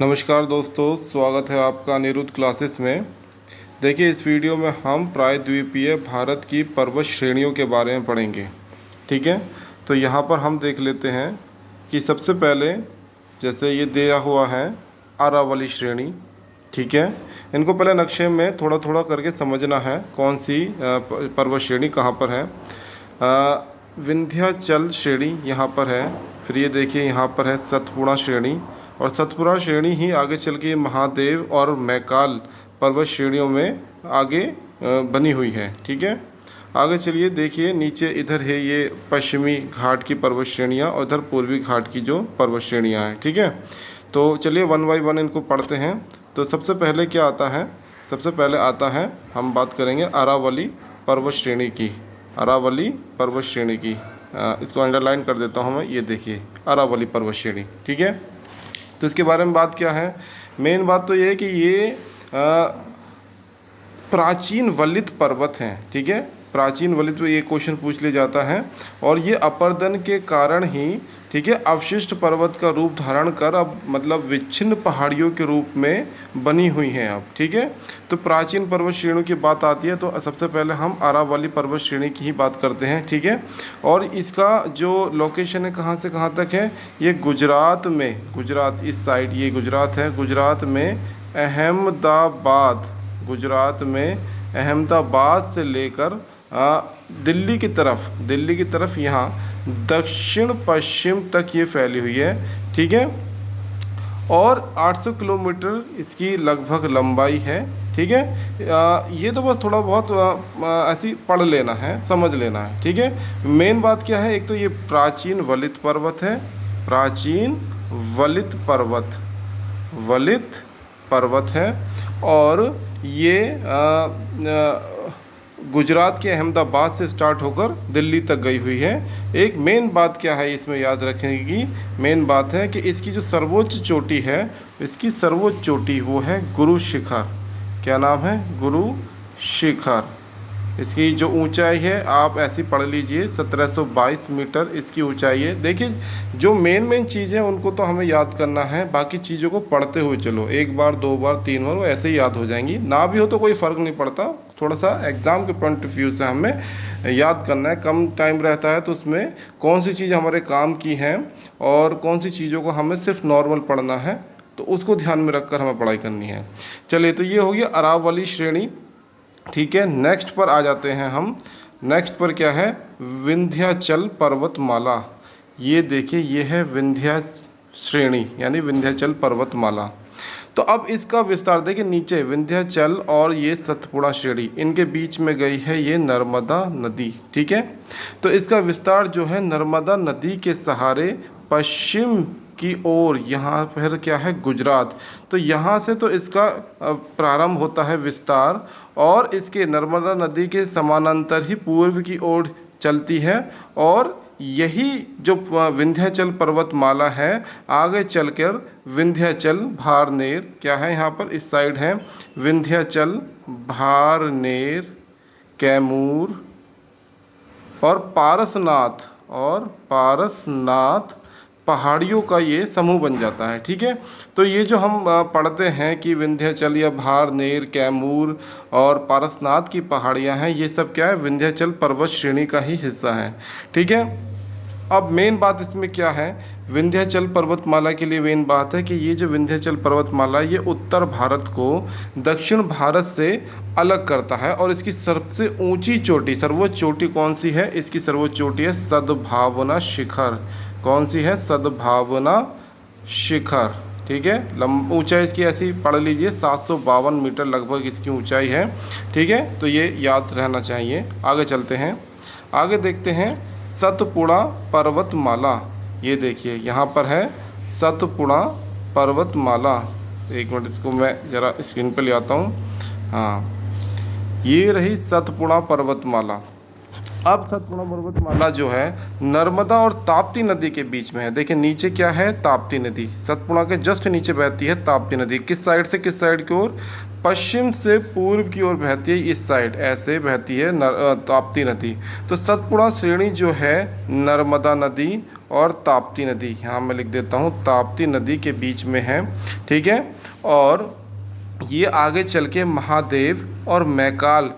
नमस्कार दोस्तों, स्वागत है आपका अनिरुद्ध क्लासेस में। देखिए, इस वीडियो में हम प्रायद्वीपीय भारत की पर्वत श्रेणियों के बारे में पढ़ेंगे। ठीक है, तो यहाँ पर हम देख लेते हैं कि सबसे पहले जैसे ये दिया हुआ है अरावली श्रेणी। ठीक है, इनको पहले नक्शे में थोड़ा थोड़ा करके समझना है कौन सी पर्वत श्रेणी कहाँ पर है। विंध्याचल श्रेणी यहाँ पर है। फिर ये देखिए यहाँ पर है सतपुड़ा श्रेणी, और सतपुड़ा श्रेणी ही आगे चल के महादेव और मैकाल पर्वत श्रेणियों में आगे बनी हुई है। ठीक है, आगे चलिए देखिए नीचे इधर है ये पश्चिमी घाट की पर्वत श्रेणियाँ और इधर पूर्वी घाट की जो पर्वत श्रेणियाँ हैं। ठीक है, तो चलिए वन बाई वन इनको पढ़ते हैं। तो सबसे पहले क्या आता है? सबसे पहले आता है, हम बात करेंगे अरावली पर्वत श्रेणी की। अरावली पर्वत श्रेणी की इसको अंडरलाइन कर देता हूँ मैं। ये देखिए अरावली पर्वत श्रेणी। ठीक है, तो इसके बारे में बात क्या है? मेन बात तो ये है कि ये प्राचीन वलित पर्वत हैं। ठीक है, प्राचीन वलित ये क्वेश्चन पूछ लिया जाता है, और ये अपर्दन के कारण ही, ठीक है, अवशिष्ट पर्वत का रूप धारण कर अब मतलब विच्छिन्न पहाड़ियों के रूप में बनी हुई हैं अब। ठीक है, तो प्राचीन पर्वत श्रेणियों की बात आती है तो सबसे पहले हम अरावली पर्वत श्रेणी की ही बात करते हैं। ठीक है, और इसका जो लोकेशन है कहाँ से कहाँ तक है? ये गुजरात में, गुजरात इस साइड ये गुजरात है। गुजरात में अहमदाबाद, गुजरात में अहमदाबाद से लेकर दिल्ली की तरफ यहाँ दक्षिण पश्चिम तक ये फैली हुई है। ठीक है, और 800 किलोमीटर इसकी लगभग लंबाई है। ठीक है, ये तो बस थोड़ा बहुत ऐसी पढ़ लेना है, समझ लेना है। ठीक है, मेन बात क्या है? एक तो ये प्राचीन वलित पर्वत है, प्राचीन वलित पर्वत है, और ये गुजरात के अहमदाबाद से स्टार्ट होकर दिल्ली तक गई हुई है। एक मेन बात क्या है इसमें याद रखने की? मेन बात है कि इसकी जो सर्वोच्च चोटी है, इसकी सर्वोच्च चोटी वो है गुरु शिखर। क्या नाम है? गुरु शिखर। इसकी जो ऊंचाई है आप ऐसी पढ़ लीजिए, 1722 मीटर इसकी ऊंचाई है। देखिए, जो मेन चीज़ें उनको तो हमें याद करना है, बाकी चीज़ों को पढ़ते हुए चलो। एक बार, दो बार, तीन बार वो ऐसे ही याद हो जाएंगी। ना भी हो तो कोई फ़र्क नहीं पड़ता, थोड़ा सा एग्ज़ाम के पॉइंट ऑफ व्यू से हमें याद करना है। कम टाइम रहता है तो उसमें कौन सी चीज़ हमारे काम की हैं और कौन सी चीज़ों को हमें सिर्फ नॉर्मल पढ़ना है, तो उसको ध्यान में रखकर हमें पढ़ाई करनी है। चलिए, तो ये हो गया अरावली श्रेणी। ठीक है, नेक्स्ट पर आ जाते हैं हम। नेक्स्ट पर क्या है? विंध्याचल पर्वतमाला। ये देखिए, ये है विंध्या श्रेणी यानी विंध्याचल पर्वतमाला। तो अब इसका विस्तार देखिए, नीचे विंध्याचल और ये सतपुड़ा श्रेणी, इनके बीच में गई है ये नर्मदा नदी। ठीक है, तो इसका विस्तार जो है नर्मदा नदी के सहारे पश्चिम की ओर, यहाँ पर क्या है? गुजरात। तो यहाँ से तो इसका प्रारंभ होता है विस्तार, और इसके नर्मदा नदी के समानांतर ही पूर्व की ओर चलती है, और यही जो विंध्याचल पर्वतमाला है आगे चलकर विंध्याचल भारनेर, क्या है यहाँ पर इस साइड है विंध्याचल भारनेर, कैमूर और पारसनाथ पहाड़ियों का ये समूह बन जाता है। ठीक है, तो ये जो हम पढ़ते हैं कि विंध्याचल या भारनेर, कैमूर और पारसनाथ की पहाड़ियाँ हैं, ये सब क्या है? विंध्याचल पर्वत श्रेणी का ही हिस्सा है। ठीक है, अब मेन बात इसमें क्या है? विंध्याचल पर्वतमाला के लिए मेन बात है कि ये जो विंध्याचल पर्वतमाला ये उत्तर भारत को दक्षिण भारत से अलग करता है, और इसकी सबसे ऊंची चोटी, सर्वोच्च चोटी कौन सी है? इसकी सर्वोच्च चोटी है सद्भावना शिखर। कौन सी है? सद्भावना शिखर। ठीक है, ऊंचाई इसकी ऐसी पढ़ लीजिए, 752 मीटर लगभग इसकी ऊंचाई है। ठीक है, तो ये याद रहना चाहिए। आगे चलते हैं, आगे देखते हैं सतपुड़ा पर्वतमाला। ये देखिए यहाँ पर है सतपुड़ा पर्वतमाला। एक मिनट, इसको मैं ज़रा स्क्रीन पर ले आता हूँ। हाँ, ये रही सतपुड़ा पर्वतमाला। अब सतपुड़ा पर्वतमाला जो है नर्मदा और ताप्ती नदी के बीच में है। देखिए नीचे क्या है? ताप्ती नदी। सतपुड़ा के जस्ट नीचे बहती है ताप्ती नदी। किस साइड से किस साइड की ओर? पश्चिम से पूर्व की ओर बहती है, इस साइड ऐसे बहती है ताप्ती नदी। तो सतपुड़ा श्रेणी जो है नर्मदा नदी और ताप्ती नदी, यहाँ मैं लिख देता हूँ, ताप्ती नदी के बीच में है, ठीक है। और ये आगे चल के महादेव और मैकाल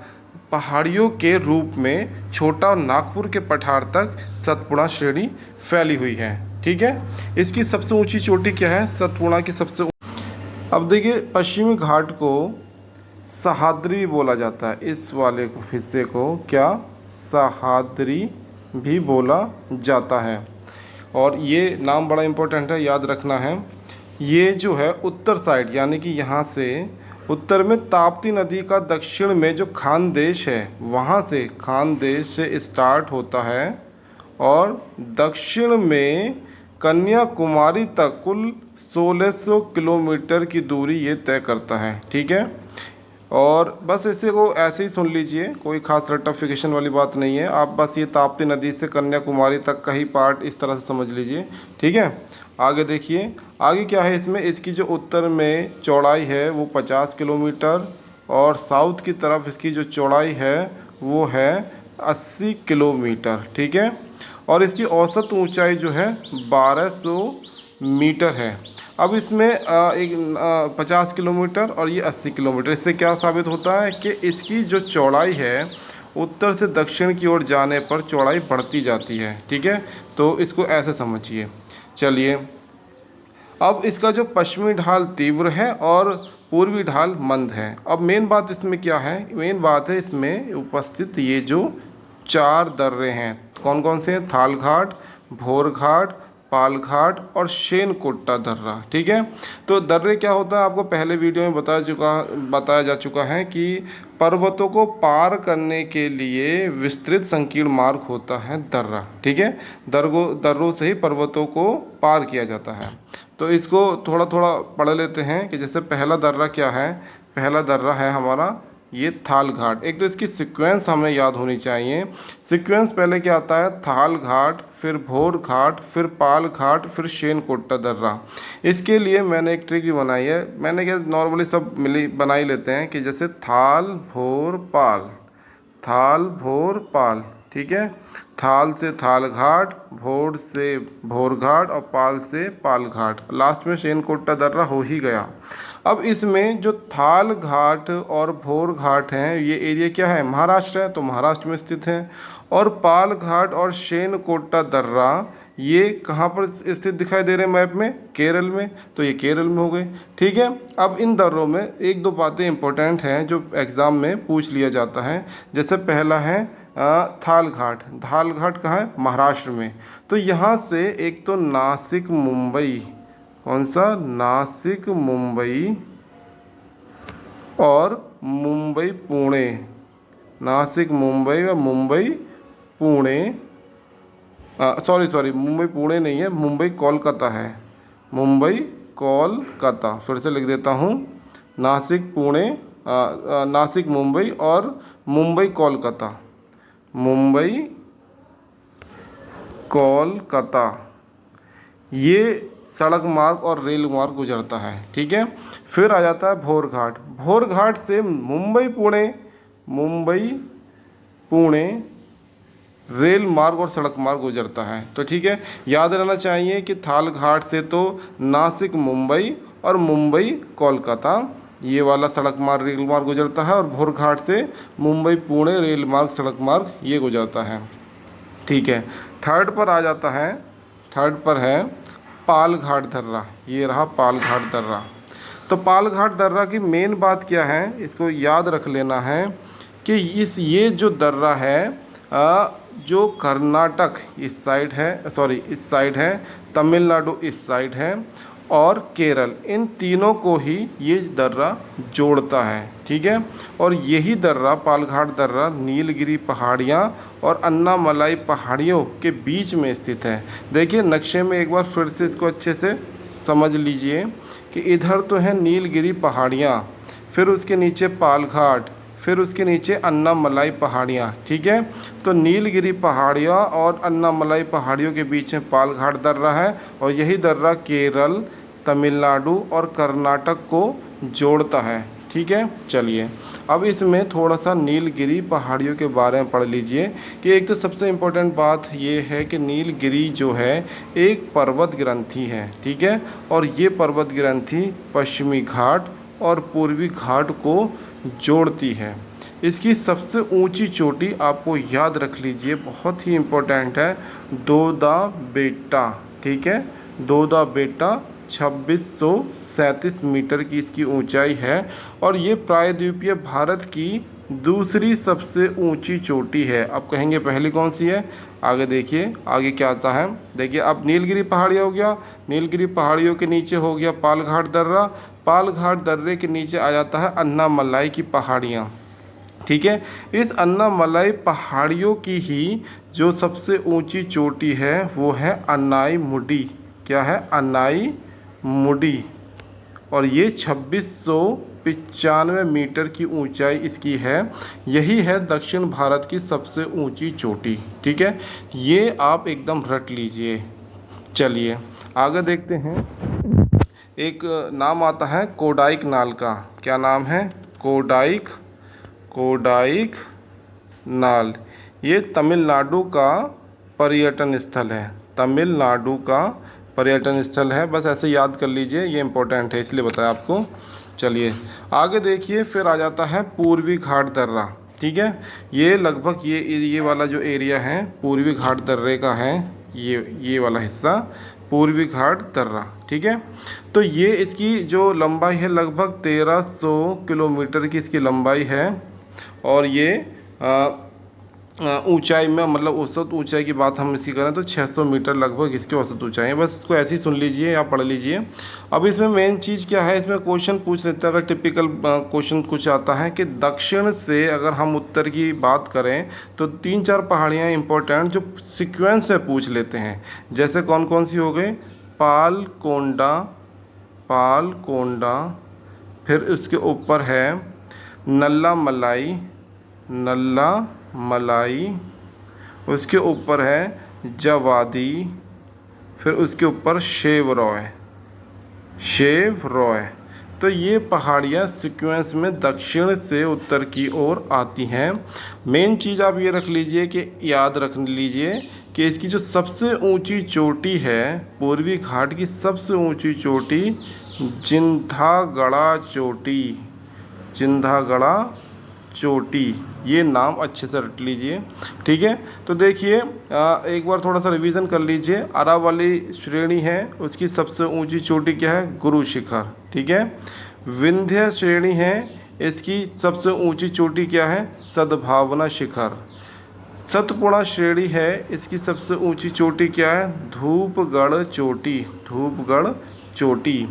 पहाड़ियों के रूप में छोटा नागपुर के पठार तक सतपुड़ा श्रेणी फैली हुई है, ठीक है। इसकी सबसे ऊंची चोटी क्या है? सतपुड़ा की सबसे। अब देखिए, पश्चिमी घाट को सह्याद्री बोला जाता है, इस वाले हिस्से को क्या सह्याद्री भी बोला जाता है। और ये नाम बड़ा इम्पोर्टेंट है, याद रखना है। ये जो है उत्तर साइड, यानी कि यहाँ से उत्तर में ताप्ती नदी का दक्षिण में जो खानदेश है, वहाँ से खानदेश से स्टार्ट होता है और दक्षिण में कन्याकुमारी तक कुल 1600 किलोमीटर की दूरी ये तय करता है, ठीक है। और बस इसे को ऐसे ही सुन लीजिए, कोई खास रट्टाफिकेशन वाली बात नहीं है। आप बस ये ताप्ती नदी से कन्याकुमारी तक का ही पार्ट इस तरह से समझ लीजिए, ठीक है। आगे देखिए, आगे क्या है इसमें, इसकी जो उत्तर में चौड़ाई है वो 50 किलोमीटर और साउथ की तरफ इसकी जो चौड़ाई है वो है 80 किलोमीटर, ठीक है। और इसकी औसत ऊंचाई जो है 1200 मीटर है। अब इसमें 50 किलोमीटर और ये 80 किलोमीटर, इससे क्या साबित होता है कि इसकी जो चौड़ाई है उत्तर से दक्षिण की ओर जाने पर चौड़ाई बढ़ती जाती है, ठीक है। तो इसको ऐसे समझिए। चलिए, अब इसका जो पश्चिमी ढाल तीव्र है और पूर्वी ढाल मंद है। अब मेन बात इसमें क्या है? मेन बात है इसमें उपस्थित ये जो 4 दर्रे हैं, कौन कौन से हैं? थाल घाट, भोर घाट, पाल घाट और शेनकोट्टा दर्रा, ठीक है। तो दर्रे क्या होता है, आपको पहले वीडियो में बताया जा चुका है कि पर्वतों को पार करने के लिए विस्तृत संकीर्ण मार्ग होता है दर्रा, ठीक है। दर्रों से ही पर्वतों को पार किया जाता है। तो इसको थोड़ा थोड़ा पढ़ लेते हैं कि जैसे पहला दर्रा क्या है। पहला दर्रा है हमारा ये थाल घाट। एक तो इसकी सीक्वेंस हमें याद होनी चाहिए। सीक्वेंस पहले क्या आता है? थाल घाट, फिर भोर घाट, फिर पाल घाट, फिर शेनकोट्टा दर्रा। इसके लिए मैंने एक ट्रिक भी बनाई है। मैंने क्या, नॉर्मली सब मिली बना ही लेते हैं कि जैसे थाल भोर पाल, थाल भोर पाल, ठीक है। थाल से थाल घाट, भोर से भोर घाट और पाल से पाल घाट, लास्ट में शेनकोट्टा दर्रा हो ही गया। अब इसमें जो थाल घाट और भोर घाट हैं, ये एरिया क्या है? महाराष्ट्र है, तो महाराष्ट्र में स्थित है। और पाल घाट और शेनकोट्टा दर्रा ये कहाँ पर स्थित दिखाई दे रहे हैं मैप में? केरल में, तो ये केरल में हो गए, ठीक है। अब इन दर्रों में एक दो बातें इंपॉर्टेंट हैं जो एग्ज़ाम में पूछ लिया जाता है। जैसे पहला है थाल घाट। थाल घाट कहाँ है? महाराष्ट्र में। तो यहाँ से एक तो नासिक मुंबई, कौन सा? नासिक मुंबई और मुंबई पुणे, नासिक मुंबई और मुंबई पुणे, सॉरी मुंबई पुणे नहीं है, मुंबई कोलकाता है, मुंबई कोलकाता। फिर से लिख देता हूँ, नासिक पुणे, नासिक मुंबई और मुंबई कोलकाता, मुंबई कोलकाता, ये सड़क मार्ग और रेल मार्ग गुजरता है, ठीक है। फिर आ जाता है भोर घाट। भोर घाट से मुंबई पुणे रेल मार्ग और सड़क मार्ग गुजरता है। तो ठीक है, याद रहना चाहिए कि थाल घाट से तो नासिक मुंबई और मुंबई कोलकाता ये वाला सड़क मार्ग रेल मार्ग गुजरता है, और भोर घाट से मुंबई पुणे रेल मार्ग सड़क मार्ग ये गुजरता है, ठीक है। थर्ड पर आ जाता है, थर्ड पर है पाल घाट दर्रा। ये रहा पाल घाट दर्रा। तो पाल घाट दर्रा की मेन बात क्या है, इसको याद रख लेना है कि ये जो दर्रा है जो कर्नाटक इस साइड है, सॉरी इस साइड है, तमिलनाडु इस साइड है और केरल, इन तीनों को ही ये दर्रा जोड़ता है, ठीक है। और यही दर्रा पालघाट दर्रा नीलगिरी पहाड़ियाँ और अन्नामलाई पहाड़ियों के बीच में स्थित है। देखिए नक्शे में एक बार फिर से इसको अच्छे से समझ लीजिए कि इधर तो है नीलगिरी पहाड़ियाँ, फिर उसके नीचे पालघाट, फिर उसके नीचे अन्नामलाई पहाड़ियाँ, ठीक है। तो नीलगिरी पहाड़ियाँ और अन्नामलाई पहाड़ियों के बीच में पालघाट दर्रा है, और यही दर्रा केरल, तमिलनाडु और कर्नाटक को जोड़ता है, ठीक। ठीक है। चलिए अब इसमें थोड़ा सा नीलगिरी पहाड़ियों के बारे में पढ़ लीजिए कि एक तो सबसे इम्पोर्टेंट बात ये है कि नीलगिरी जो है एक पर्वत ग्रंथि है, ठीक है। और ये पर्वत ग्रंथि पश्चिमी घाट और पूर्वी घाट को जोड़ती है। इसकी सबसे ऊंची चोटी आपको याद रख लीजिए, बहुत ही इम्पोर्टेंट है, दोदा बेटा, ठीक है। दोदा बेटा 2637 मीटर की इसकी ऊंचाई है और ये प्रायद्वीपीय भारत की दूसरी सबसे ऊंची चोटी है। अब कहेंगे पहली कौन सी है, आगे देखिए आगे क्या आता है। देखिए अब नीलगिरी पहाड़ियाँ हो गया, नीलगिरी पहाड़ियों के नीचे हो गया पालघाट दर्रा, पालघाट दर्रे के नीचे आ जाता है अन्नामलाई की पहाड़ियाँ, ठीक है। इस अन्नामलाई पहाड़ियों की ही जो सबसे ऊंची चोटी है वो है अन्नाई मुडी। क्या है, अन्नाई मुडी, और ये 2695 मीटर की ऊंचाई इसकी है। यही है दक्षिण भारत की सबसे ऊंची चोटी, ठीक है। ये आप एकदम रट लीजिए। चलिए आगे देखते हैं। एक नाम आता है कोडाइक नाल का। क्या नाम है, कोडाइक, कोडाइक नाल। ये तमिलनाडु का पर्यटन स्थल है, तमिलनाडु का पर्यटन स्थल है। बस ऐसे याद कर लीजिए, ये इम्पोर्टेंट है इसलिए बताया आपको। चलिए आगे देखिए, फिर आ जाता है पूर्वी घाट दर्रा, ठीक है। ये लगभग ये वाला जो एरिया है पूर्वी घाट दर्रे का है, ये वाला हिस्सा पूर्वी घाट दर्रा, ठीक है। तो ये इसकी जो लंबाई है लगभग 1300 किलोमीटर की इसकी लंबाई है। और ये ऊंचाई में, मतलब औसत ऊंचाई की बात हम इसकी करें तो 600 मीटर लगभग इसकी औसत ऊंचाई है। बस इसको ऐसे ही सुन लीजिए या पढ़ लीजिए। अब इसमें मेन चीज़ क्या है, इसमें क्वेश्चन पूछ लेते हैं, अगर टिपिकल क्वेश्चन कुछ आता है कि दक्षिण से अगर हम उत्तर की बात करें तो 3-4 पहाड़ियाँ इंपॉर्टेंट जो सिक्वेंस से पूछ लेते हैं। जैसे कौन कौन सी हो गई, पालकोंडा, पालकोंडा, फिर उसके ऊपर है नल्ला मलाई, नल्ला मलाई, उसके ऊपर है जवादी, फिर उसके ऊपर शेवरॉय, शेवरॉय। तो ये पहाड़ियाँ सीक्वेंस में दक्षिण से उत्तर की ओर आती हैं। मेन चीज़ आप ये रख लीजिए कि याद रख लीजिए कि इसकी जो सबसे ऊंची चोटी है पूर्वी घाट की सबसे ऊंची चोटी जिंधागड़ा चोटी, जिंधागड़ा चोटी, ये नाम अच्छे से रट लीजिए, ठीक है। तो देखिए एक बार थोड़ा सा रिवीजन कर लीजिए। अरावली श्रेणी है उसकी सबसे ऊंची चोटी क्या है, गुरु शिखर, ठीक है। विंध्य श्रेणी है इसकी सबसे ऊंची चोटी क्या है, सद्भावना शिखर। सतपुड़ा श्रेणी है इसकी सबसे ऊंची चोटी क्या है, धूपगढ़ चोटी, धूपगढ़ चोटी।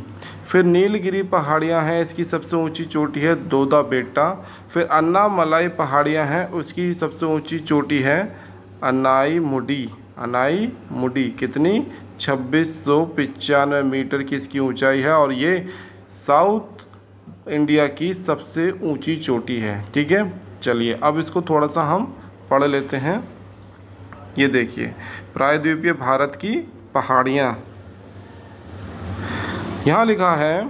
फिर नीलगिरी पहाड़ियाँ हैं इसकी सबसे ऊंची चोटी है दोदा बेटा। फिर अन्नामलाई पहाड़ियाँ हैं उसकी सबसे ऊंची चोटी है अन्नाई मुडी, अन्नाई मुडी। कितनी, 2695 मीटर की इसकी ऊंचाई है और ये साउथ इंडिया की सबसे ऊंची चोटी है, ठीक है। चलिए अब इसको थोड़ा सा हम पढ़ लेते हैं। ये देखिए प्रायद्वीपीय भारत की पहाड़ियाँ, यहाँ लिखा है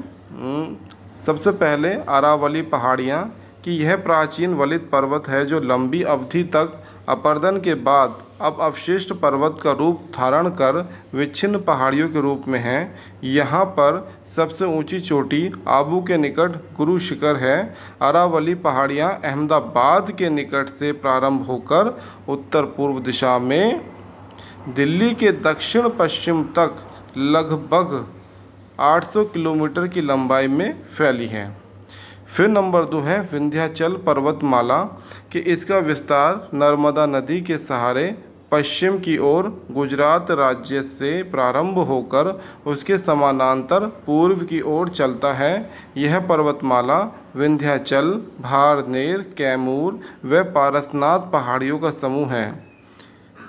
सबसे पहले अरावली पहाड़ियाँ कि यह प्राचीन वलित पर्वत है जो लंबी अवधि तक अपर्दन के बाद अब अवशिष्ट पर्वत का रूप धारण कर विच्छिन्न पहाड़ियों के रूप में है। यहाँ पर सबसे ऊंची चोटी आबू के निकट गुरु शिखर है। अरावली पहाड़ियाँ अहमदाबाद के निकट से प्रारंभ होकर उत्तर पूर्व दिशा में दिल्ली के दक्षिण पश्चिम तक लगभग 800 किलोमीटर की लंबाई में फैली है। फिर नंबर 2 है विंध्याचल पर्वतमाला कि इसका विस्तार नर्मदा नदी के सहारे पश्चिम की ओर गुजरात राज्य से प्रारंभ होकर उसके समानांतर पूर्व की ओर चलता है। यह पर्वतमाला विंध्याचल, भारनेर, कैमूर व पारसनाथ पहाड़ियों का समूह है।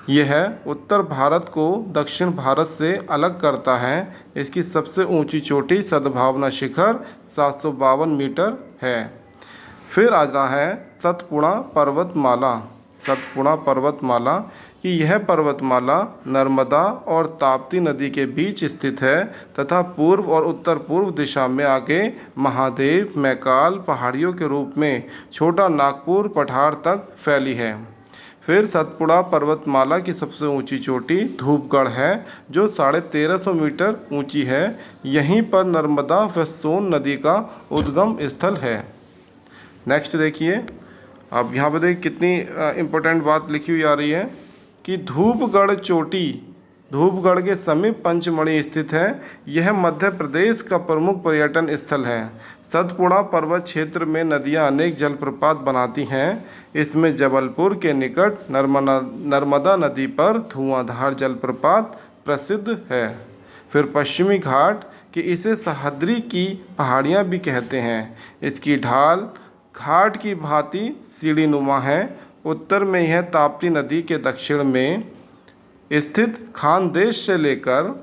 यह उत्तर भारत को दक्षिण भारत से अलग करता है। इसकी सबसे ऊंची चोटी सद्भावना शिखर 752 मीटर है। फिर आता है सतपुड़ा पर्वतमाला, सतपुड़ा पर्वतमाला कि यह पर्वतमाला नर्मदा और ताप्ती नदी के बीच स्थित है तथा पूर्व और उत्तर पूर्व दिशा में आगे महादेव मैकाल पहाड़ियों के रूप में छोटा नागपुर पठार तक फैली है। फिर सतपुड़ा पर्वतमाला की सबसे ऊंची चोटी धूपगढ़ है जो 1350 मीटर ऊंची है। यहीं पर नर्मदा व सोन नदी का उद्गम स्थल है। नेक्स्ट देखिए, अब यहाँ पर देखिए कितनी इम्पोर्टेंट बात लिखी हुई आ रही है कि धूपगढ़ चोटी धूपगढ़ के समीप पंचमढ़ी स्थित है। यह मध्य प्रदेश का प्रमुख पर्यटन स्थल है। सतपुड़ा पर्वत क्षेत्र में नदियां अनेक जलप्रपात बनाती हैं। इसमें जबलपुर के निकट नर्मदा नदी पर धुआंधार जलप्रपात प्रसिद्ध है। फिर पश्चिमी घाट कि इसे सह्याद्री की पहाड़ियां भी कहते हैं। इसकी ढाल घाट की भांति सीढ़ीनुमा है। उत्तर में यह ताप्ती नदी के दक्षिण में स्थित खानदेश से लेकर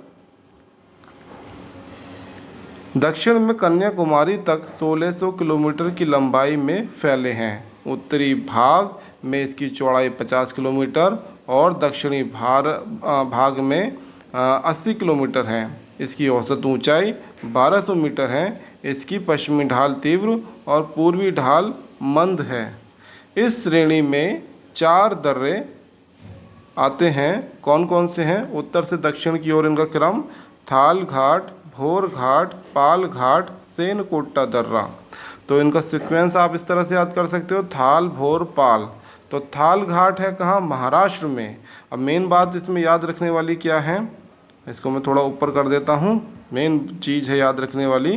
दक्षिण में कन्याकुमारी तक 1600 किलोमीटर की लंबाई में फैले हैं। उत्तरी भाग में इसकी चौड़ाई 50 किलोमीटर और दक्षिणी भाग में 80 किलोमीटर है। इसकी औसत ऊंचाई 1200 मीटर है। इसकी पश्चिमी ढाल तीव्र और पूर्वी ढाल मंद है। इस श्रेणी में 4 दर्रे आते हैं। कौन कौन से हैं? उत्तर से दक्षिण की ओर इनका क्रम थाल घाट, भोर घाट, पाल घाट, सेनकोटा दर्रा। तो इनका सीक्वेंस आप इस तरह से याद कर सकते हो, थाल, भोर, पाल। तो थाल घाट है कहाँ? महाराष्ट्र में। अब मेन बात इसमें याद रखने वाली क्या है, इसको मैं थोड़ा ऊपर कर देता हूँ। मेन चीज़ है याद रखने वाली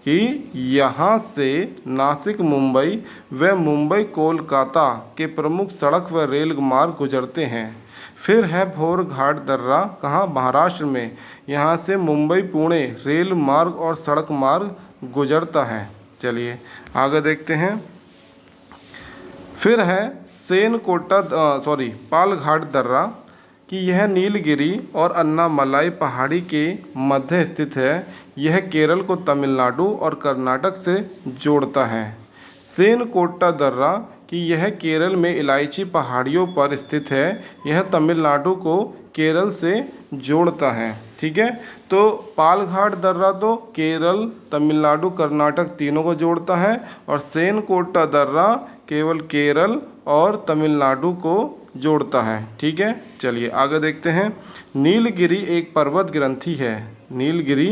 कि यहाँ से नासिक मुंबई व मुंबई कोलकाता के प्रमुख सड़क व रेल मार्ग गुजरते हैं। फिर है भोर घाट दर्रा, कहाँ? महाराष्ट्र में। यहाँ से मुंबई पुणे रेल मार्ग और सड़क मार्ग गुजरता है। चलिए आगे देखते हैं। फिर है पाल घाट दर्रा कि यह नीलगिरी और अन्नामलाई पहाड़ी के मध्य स्थित है। यह केरल को तमिलनाडु और कर्नाटक से जोड़ता है। सेनकोटा दर्रा कि यह केरल में इलायची पहाड़ियों पर स्थित है। यह तमिलनाडु को केरल से जोड़ता है। ठीक है, तो पालघाट दर्रा तो केरल, तमिलनाडु, कर्नाटक तीनों को जोड़ता है और सेनकोटा दर्रा केवल केरल और तमिलनाडु को जोड़ता है। ठीक है, चलिए आगे देखते हैं। नीलगिरी एक पर्वत ग्रंथि है। नीलगिरी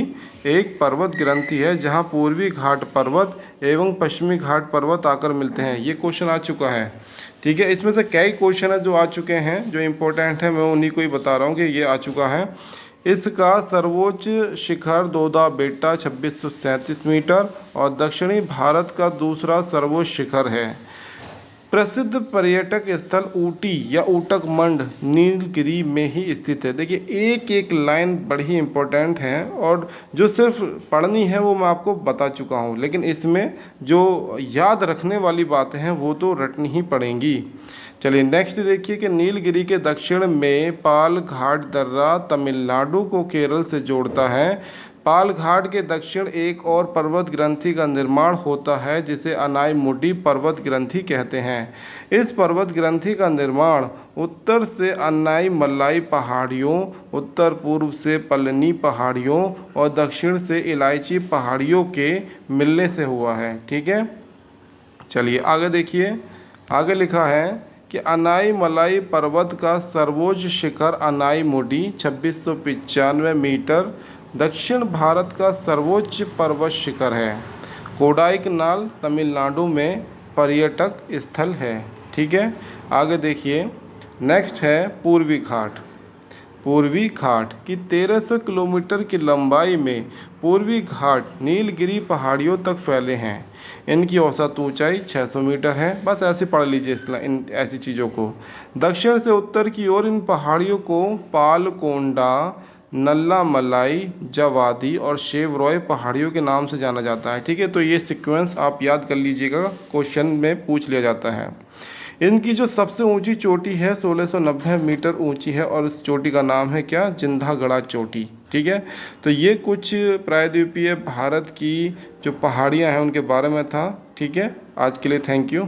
एक पर्वत ग्रंथि है जहाँ पूर्वी घाट पर्वत एवं पश्चिमी घाट पर्वत आकर मिलते हैं। ये क्वेश्चन आ चुका है। ठीक है, इसमें से कई क्वेश्चन है जो आ चुके हैं, जो इम्पोर्टेंट है, मैं उन्हीं को ही बता रहा हूँ कि ये आ चुका है। इसका सर्वोच्च शिखर दोदा बेट्टा 2637 मीटर और दक्षिणी भारत का दूसरा सर्वोच्च शिखर है। प्रसिद्ध पर्यटक स्थल ऊटी या ऊटक मंड नीलगिरी में ही स्थित है। देखिए एक एक लाइन बड़ी इंपॉर्टेंट है और जो सिर्फ पढ़नी है वो मैं आपको बता चुका हूँ, लेकिन इसमें जो याद रखने वाली बातें हैं वो तो रटनी ही पड़ेंगी। चलिए नेक्स्ट देखिए कि नीलगिरी के दक्षिण में पाल घाट दर्रा तमिलनाडु को केरल से जोड़ता है। पाल घाट के दक्षिण एक और पर्वत ग्रंथि का निर्माण होता है जिसे अनाईमुडी पर्वत ग्रंथि कहते हैं। इस पर्वत ग्रंथि का निर्माण उत्तर से अन्नाईमलाई पहाड़ियों, उत्तर पूर्व से पलनी पहाड़ियों और दक्षिण से इलायची पहाड़ियों के मिलने से हुआ है। ठीक है, चलिए आगे देखिए। आगे लिखा है कि अनाईमलाई पर्वत का सर्वोच्च शिखर अनाईमुडी 2695 मीटर दक्षिण भारत का सर्वोच्च पर्वत शिखर है। कोडाईकनाल तमिलनाडु में पर्यटक स्थल है। ठीक है, आगे देखिए। नेक्स्ट है पूर्वी घाट। पूर्वी घाट की 1300 किलोमीटर की लंबाई में पूर्वी घाट नीलगिरी पहाड़ियों तक फैले हैं। इनकी औसत ऊंचाई 600 मीटर है। बस ऐसे पढ़ लीजिए इन ऐसी चीज़ों को। दक्षिण से उत्तर की ओर इन पहाड़ियों को पालकोंडा, नल्लामलाई, जवादी और शेवरॉय पहाड़ियों के नाम से जाना जाता है। ठीक है, तो ये सीक्वेंस आप याद कर लीजिएगा, क्वेश्चन में पूछ लिया जाता है। इनकी जो सबसे ऊंची चोटी है 1690 मीटर ऊंची है और इस चोटी का नाम है क्या? जिंदागढ़ा चोटी। ठीक है, तो ये कुछ प्रायद्वीपीय भारत की जो पहाड़ियाँ हैं उनके बारे में था। ठीक है, आज के लिए थैंक यू।